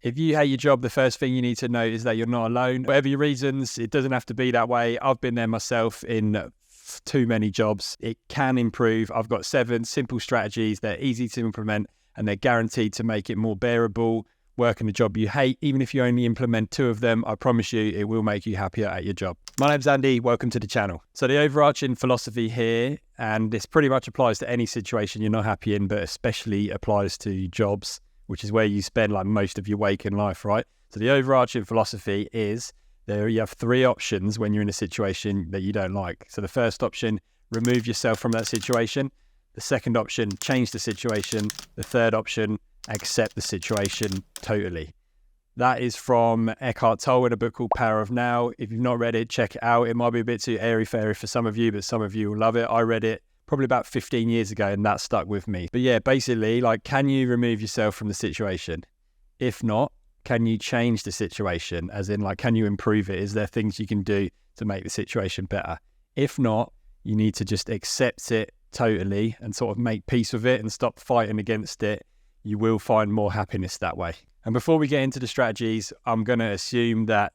If you hate your job, the first thing you need to know is that you're not alone. Whatever your reasons, it doesn't have to be that way. I've been there myself in too many jobs. It can improve. I've got 7 simple strategies. They're easy to implement and they're guaranteed to make it more bearable. Working a job you hate, even if you only implement 2 of them, I promise you it will make you happier at your job. My name's Andy, welcome to the channel. So the overarching philosophy here, and this pretty much applies to any situation you're not happy in, but especially applies to jobs, which is where you spend like most of your waking life, right? So the overarching philosophy is you have 3 options when you're in a situation that you don't like. So the first option, remove yourself from that situation. The second option, change the situation. The third option, accept the situation totally. That is from Eckhart Tolle in a book called Power of Now. If you've not read it, check it out. It might be a bit too airy-fairy for some of you, but some of you will love it. I read it probably about 15 years ago and that stuck with me. But yeah, basically, like, can you remove yourself from the situation? If not, can you change the situation? As in, like, can you improve it? Is there things you can do to make the situation better? If not, you need to just accept it totally and sort of make peace with it and stop fighting against it. You will find more happiness that way. And before we get into the strategies, I'm going to assume that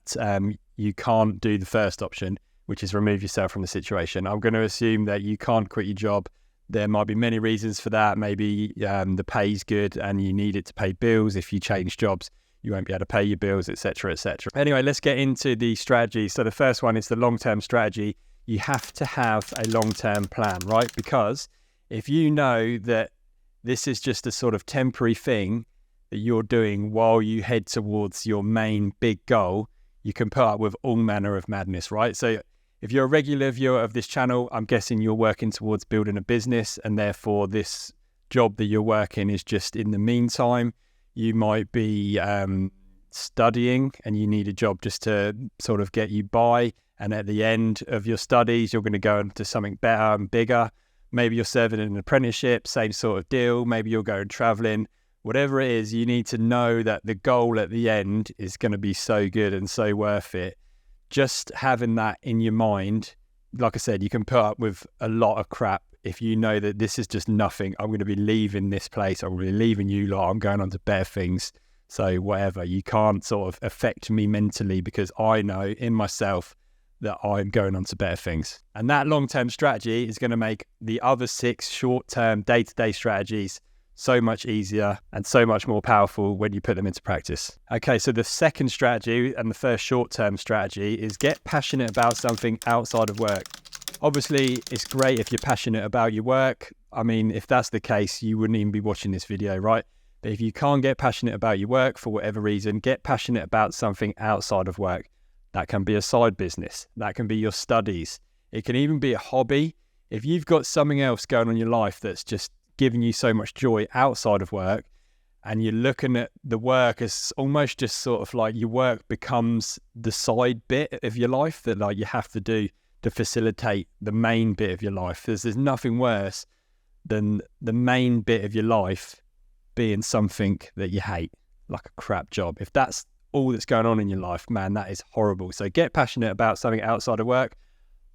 you can't do the first option, which is remove yourself from the situation. I'm going to assume that you can't quit your job. There might be many reasons for that. Maybe the pay's good and you need it to pay bills. If you change jobs, you won't be able to pay your bills, etc., etc. Anyway, let's get into the strategy. So the first one is the long-term strategy. You have to have a long-term plan, right? Because if you know that this is just a sort of temporary thing that you're doing while you head towards your main big goal, you can put up with all manner of madness, right? So if you're a regular viewer of this channel, I'm guessing you're working towards building a business, and therefore this job that you're working is just in the meantime. You might be studying and you need a job just to sort of get you by, and at the end of your studies you're going to go into something better and bigger. Maybe you're serving an apprenticeship, same sort of deal. Maybe you're going traveling. Whatever it is, you need to know that the goal at the end is going to be so good and so worth it. Just having that in your mind, like I said, you can put up with a lot of crap if you know that this is just nothing. I'm going to be leaving this place. I'm going to be leaving you lot. I'm going on to better things. So whatever, you can't sort of affect me mentally because I know in myself that I'm going on to better things. And that long-term strategy is going to make the other 6 short-term day-to-day strategies so much easier and so much more powerful when you put them into practice. Okay, so the second strategy and the first short-term strategy is get passionate about something outside of work. Obviously, it's great if you're passionate about your work. I mean, if that's the case, you wouldn't even be watching this video, right? But if you can't get passionate about your work for whatever reason, get passionate about something outside of work. That can be a side business. That can be your studies. It can even be a hobby. If you've got something else going on in your life that's just giving you so much joy outside of work, and you're looking at the work as almost just sort of like your work becomes the side bit of your life that like you have to do to facilitate the main bit of your life. There's nothing worse than the main bit of your life being something that you hate, like a crap job. If that's all that's going on in your life, man, that is horrible. So get passionate about something outside of work.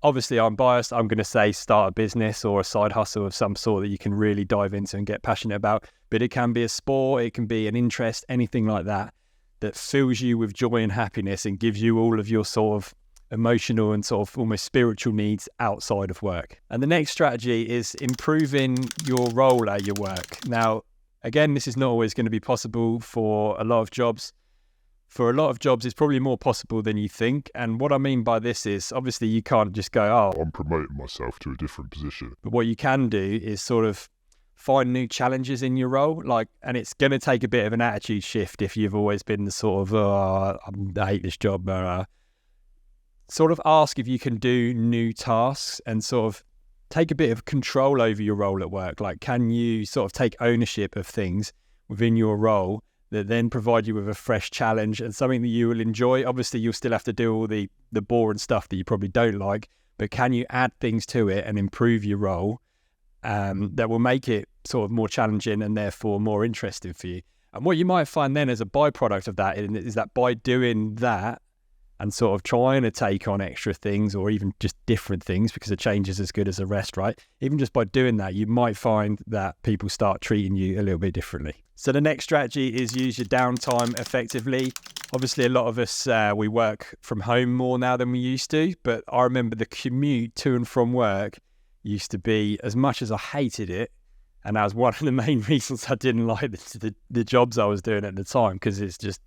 Obviously, I'm biased. I'm going to say start a business or a side hustle of some sort that you can really dive into and get passionate about. But it can be a sport, it can be an interest, anything like that, that fills you with joy and happiness and gives you all of your sort of emotional and sort of almost spiritual needs outside of work. And the next strategy is improving your role at your work. Now, again, this is not always going to be possible for a lot of jobs. For a lot of jobs, it's probably more possible than you think. And what I mean by this is, obviously, you can't just go, oh, I'm promoting myself to a different position. But what you can do is sort of find new challenges in your role. And it's going to take a bit of an attitude shift if you've always been the sort of, I hate this job. Sort of ask if you can do new tasks and sort of take a bit of control over your role at work. Like, can you sort of take ownership of things within your role that then provide you with a fresh challenge and something that you will enjoy? Obviously, you'll still have to do all the boring stuff that you probably don't like, but can you add things to it and improve your role that will make it sort of more challenging and therefore more interesting for you? And what you might find then as a byproduct of that is that by doing that, and sort of trying to take on extra things or even just different things, because a change is as good as a rest, right? Even just by doing that, you might find that people start treating you a little bit differently. So the next strategy is use your downtime effectively. Obviously, a lot of us, we work from home more now than we used to, but I remember the commute to and from work used to be, as much as I hated it, and that was one of the main reasons I didn't like the jobs I was doing at the time, because it's just,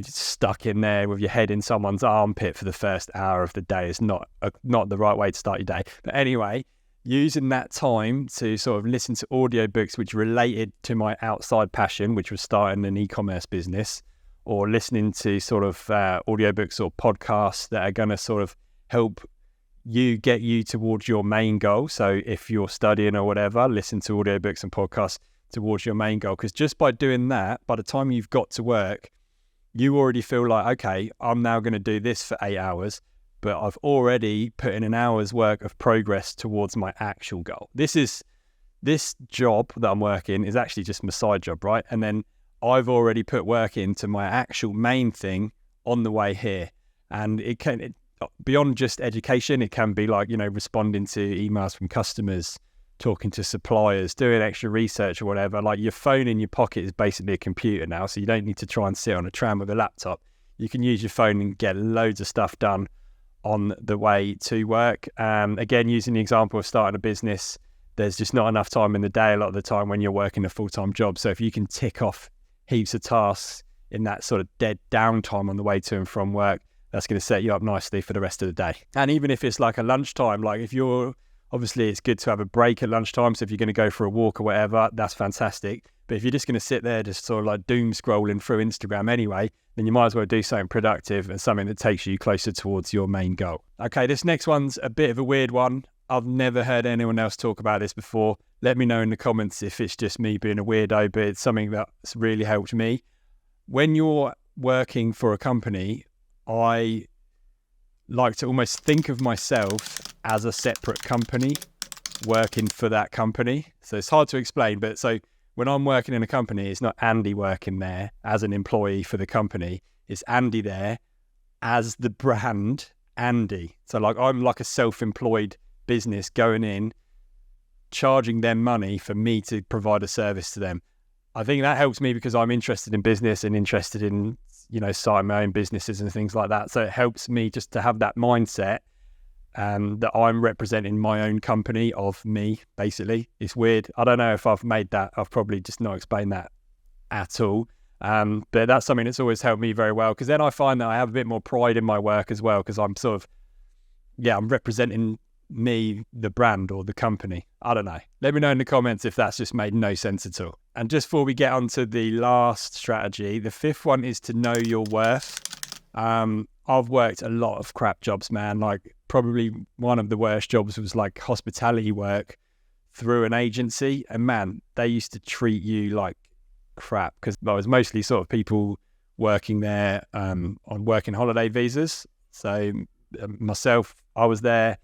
stuck in there with your head in someone's armpit for the first hour of the day is not the right way to start your day. But anyway, using that time to sort of listen to audiobooks which related to my outside passion, which was starting an e-commerce business, or listening to sort of audiobooks or podcasts that are going to sort of help get you towards your main goal. So if you're studying or whatever, listen to audiobooks and podcasts towards your main goal, because just by doing that, by the time you've got to work, you already feel like, okay, I'm now going to do this for 8 hours, but I've already put in an hour's work of progress towards my actual goal. This job that I'm working is actually just my side job, right? And then I've already put work into my actual main thing on the way here. And beyond just education, it can be like, responding to emails from customers, talking to suppliers, doing extra research or whatever. Like, your phone in your pocket is basically a computer now, so you don't need to try and sit on a tram with a laptop. You can use your phone and get loads of stuff done on the way to work. Again, using the example of starting a business, there's just not enough time in the day a lot of the time when you're working a full-time job. So if you can tick off heaps of tasks in that sort of dead downtime on the way to and from work, that's going to set you up nicely for the rest of the day. And even if it's like a lunchtime, like obviously it's good to have a break at lunchtime. So if you're going to go for a walk or whatever, that's fantastic. But if you're just going to sit there just sort of like doom scrolling through Instagram anyway, then you might as well do something productive and something that takes you closer towards your main goal. Okay, this next one's a bit of a weird one. I've never heard anyone else talk about this before. Let me know in the comments if it's just me being a weirdo, but it's something that's really helped me. When you're working for a company, I like to almost think of myself as a separate company working for that company. So it's hard to explain, but so when I'm working in a company, it's not Andy working there as an employee for the company. It's Andy there as the brand Andy. So like, I'm like a self-employed business going in, charging them money for me to provide a service to them. I think that helps me because I'm interested in business and interested in, starting my own businesses and things like that. So it helps me just to have that mindset that I'm representing my own company of me, basically. It's weird. I don't know if I've made that. I've probably just not explained that at all. But that's something that's always helped me very well, because then I find that I have a bit more pride in my work as well, because I'm sort of, I'm representing me, the brand or the company. I don't know. Let me know in the comments if that's just made no sense at all. And just before we get on to the last strategy, the fifth one is to know your worth. I've worked a lot of crap jobs, man. Like, probably one of the worst jobs was like hospitality work through an agency. And man, they used to treat you like crap, because I was mostly sort of people working there on working holiday visas. So myself, I was there,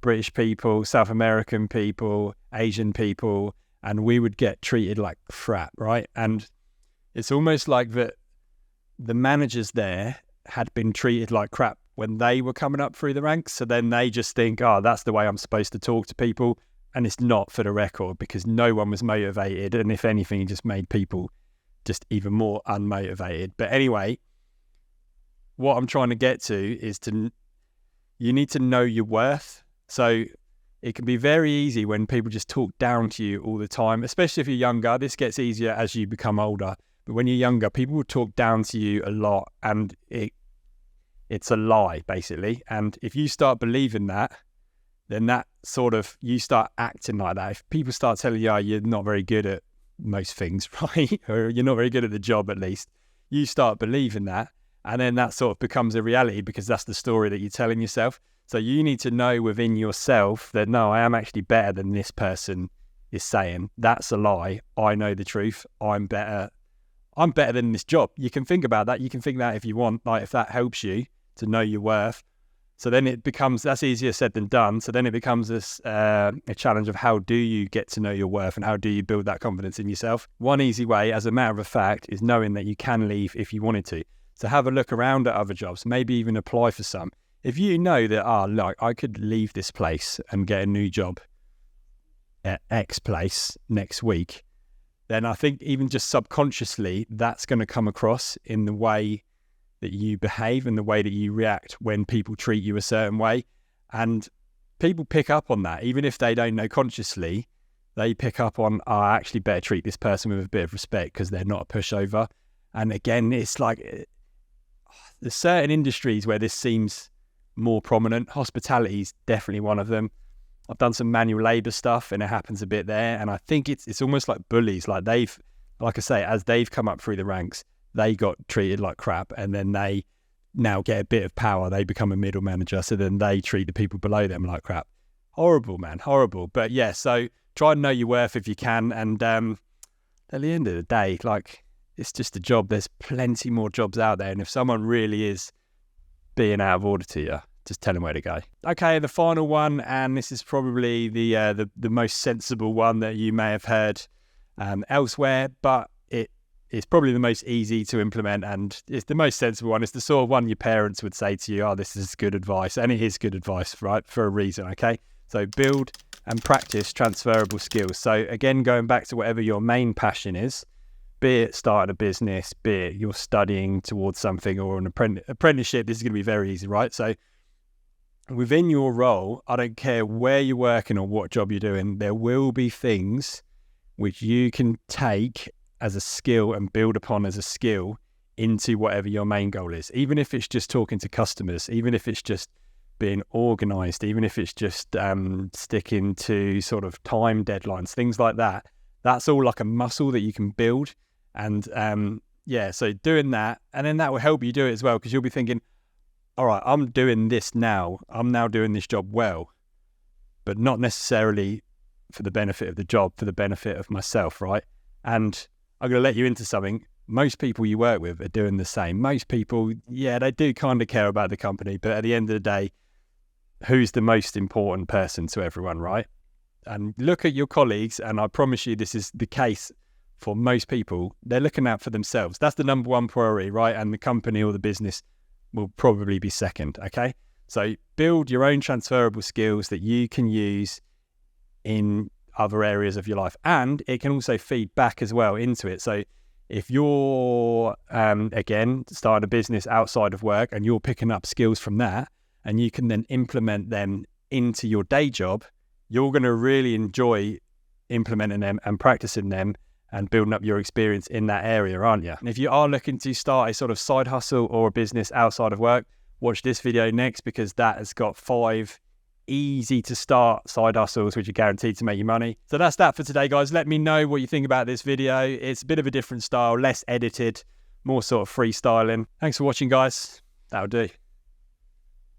British people, South American people, Asian people, and we would get treated like crap, right? And it's almost like that the managers there had been treated like crap when they were coming up through the ranks. So then they just think, oh, that's the way I'm supposed to talk to people. And it's not, for the record, because no one was motivated. And if anything, it just made people just even more unmotivated. But anyway, what I'm trying to get to is you need to know your worth. So it can be very easy when people just talk down to you all the time, especially if you're younger. This gets easier as you become older. But when you're younger, people will talk down to you a lot, and it's a lie, basically. And if you start believing that, then that sort of, you start acting like that. If people start telling you, oh, you're not very good at most things, right? Or you're not very good at the job, at least, you start believing that. And then that sort of becomes a reality, because that's the story that you're telling yourself. So you need to know within yourself that, no, I am actually better than this person is saying. That's a lie. I know the truth. I'm better than this job. You can think about that. You can think that if you want, like, if that helps you to know your worth. So then it becomes, that's easier said than done. So then it becomes this a challenge of, how do you get to know your worth and how do you build that confidence in yourself? One easy way, as a matter of fact, is knowing that you can leave if you wanted to. So have a look around at other jobs, maybe even apply for some. If you know that, look, I could leave this place and get a new job at X place next week, then I think even just subconsciously, that's going to come across in the way that you behave and the way that you react when people treat you a certain way. And people pick up on that, even if they don't know consciously, they pick up on, I actually better treat this person with a bit of respect because they're not a pushover. And again, it's like, there's certain industries where this seems more prominent. Hospitality is definitely one of them. I've done some manual labour stuff and it happens a bit there. And I think it's almost like bullies. Like like I say, as they've come up through the ranks, they got treated like crap, and then they now get a bit of power. They become a middle manager. So then they treat the people below them like crap. Horrible, man. Horrible. But yeah, so try and know your worth if you can. And at the end of the day, like, it's just a job. There's plenty more jobs out there. And if someone really is being out of order to you, just tell them where to go. Okay, the final one, and this is probably the most sensible one that you may have heard elsewhere, but it's probably the most easy to implement, and it's the most sensible one. It's the sort of one your parents would say to you, oh, this is good advice, and it is good advice, right, for a reason, okay? So build and practice transferable skills. So again, going back to whatever your main passion is, be it starting a business, be it you're studying towards something or an apprenticeship, this is going to be very easy, right? So within your role, I don't care where you're working or what job you're doing, there will be things which you can take as a skill and build upon as a skill into whatever your main goal is. Even if it's just talking to customers, even if it's just being organized, even if it's just sticking to sort of time deadlines, things like that, that's all like a muscle that you can build. And so doing that, and then that will help you do it as well, because you'll be thinking, all right, I'm doing this now. I'm now doing this job well, but not necessarily for the benefit of the job, for the benefit of myself, right? And I'm going to let you into something. Most people you work with are doing the same. Most people, yeah, they do kind of care about the company, but at the end of the day, who's the most important person to everyone, right? And look at your colleagues, and I promise you this is the case for most people. They're looking out for themselves. That's the number one priority, right? And the company or the business will probably be second, okay? So build your own transferable skills that you can use in other areas of your life, and it can also feed back as well into it. So if you're again starting a business outside of work and you're picking up skills from that, and you can then implement them into your day job, you're going to really enjoy implementing them and practicing them and building up your experience in that area, aren't you? And if you are looking to start a sort of side hustle or a business outside of work, watch this video next, because that has got 5 easy to start side hustles which are guaranteed to make you money. So that's that for today, guys. Let me know what you think about this video. It's a bit of a different style, less edited, more sort of freestyling. Thanks for watching, guys. That'll do.